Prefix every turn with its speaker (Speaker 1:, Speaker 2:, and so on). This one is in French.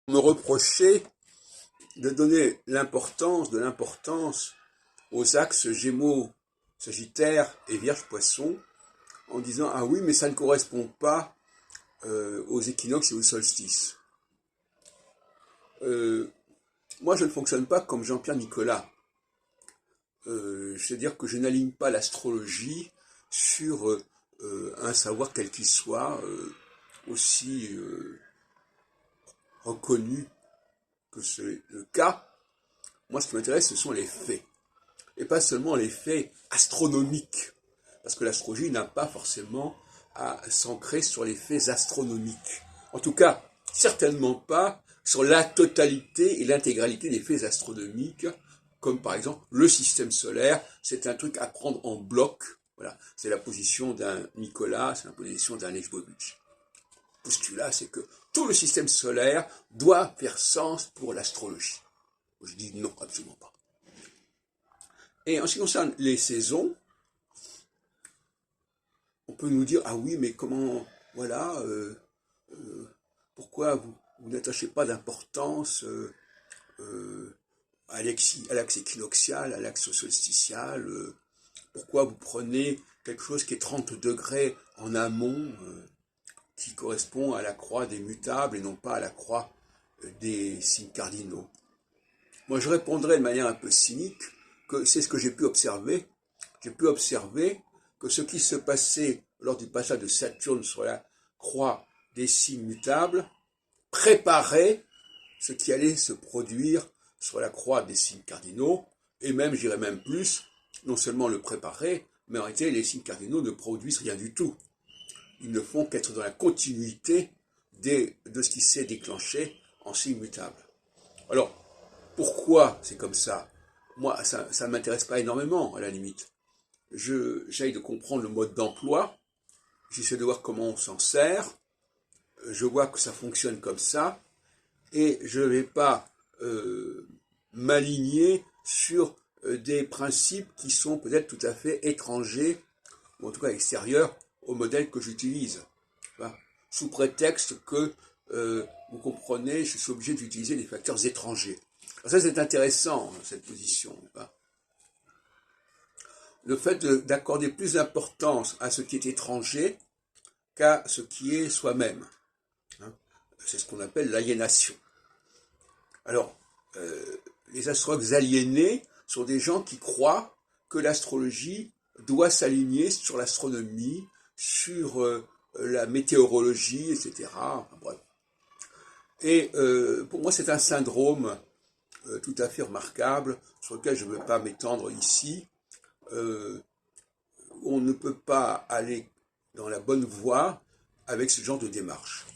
Speaker 1: Me reprocher de donner de l'importance aux axes Gémeaux, Sagittaire et Vierge Poisson, en disant ah oui mais ça ne correspond pas aux équinoxes et aux solstices. Moi je ne fonctionne pas comme Jean-Pierre Nicolas. C'est-à-dire que je n'aligne pas l'astrologie sur un savoir quel qu'il soit, aussi reconnu que c'est le cas. Moi, ce qui m'intéresse, ce sont les faits. Et pas seulement les faits astronomiques. Parce que l'astrologie n'a pas forcément à s'ancrer sur les faits astronomiques. En tout cas, certainement pas sur la totalité et l'intégralité des faits astronomiques, comme par exemple le système solaire. C'est un truc à prendre en bloc. Voilà, c'est la position d'un Nicolas, c'est la position d'un Leibovitch. Le postulat, c'est que tout le système solaire doit faire sens pour l'astrologie. Je dis non, absolument pas. Et en ce qui concerne les saisons, on peut nous dire, ah oui, mais comment, voilà, pourquoi vous n'attachez pas d'importance à l'axe équinoxial, à l'axe solsticial, pourquoi vous prenez quelque chose qui est 30 degrés en amont, qui correspond à la croix des mutables et non pas à la croix des signes cardinaux. Moi, je répondrais de manière un peu cynique que c'est ce que j'ai pu observer. J'ai pu observer que ce qui se passait lors du passage de Saturne sur la croix des signes mutables préparait ce qui allait se produire sur la croix des signes cardinaux, et même, j'irais même plus, non seulement le préparer, mais en réalité, les signes cardinaux ne produisent rien du tout. Ils ne font qu'être dans la continuité de ce qui s'est déclenché en signes mutables. Alors, pourquoi c'est comme ça? Moi, ça ne m'intéresse pas énormément, à la limite. J'essaye de comprendre le mode d'emploi, j'essaie de voir comment on s'en sert, je vois que ça fonctionne comme ça, et je ne vais pas m'aligner sur des principes qui sont peut-être tout à fait étrangers, ou en tout cas extérieurs, au modèle que j'utilise. Voilà. Sous prétexte que, vous comprenez, je suis obligé d'utiliser des facteurs étrangers. Alors ça, c'est intéressant, cette position. Le fait d'accorder plus d'importance à ce qui est étranger qu'à ce qui est soi-même. C'est ce qu'on appelle l'aliénation. Alors, les astrologues aliénés sont des gens qui croient que l'astrologie doit s'aligner sur l'astronomie, sur la météorologie, etc. Enfin, bref. Et pour moi, c'est un syndrome tout à fait remarquable, sur lequel je ne veux pas m'étendre ici. On ne peut pas aller dans la bonne voie avec ce genre de démarche.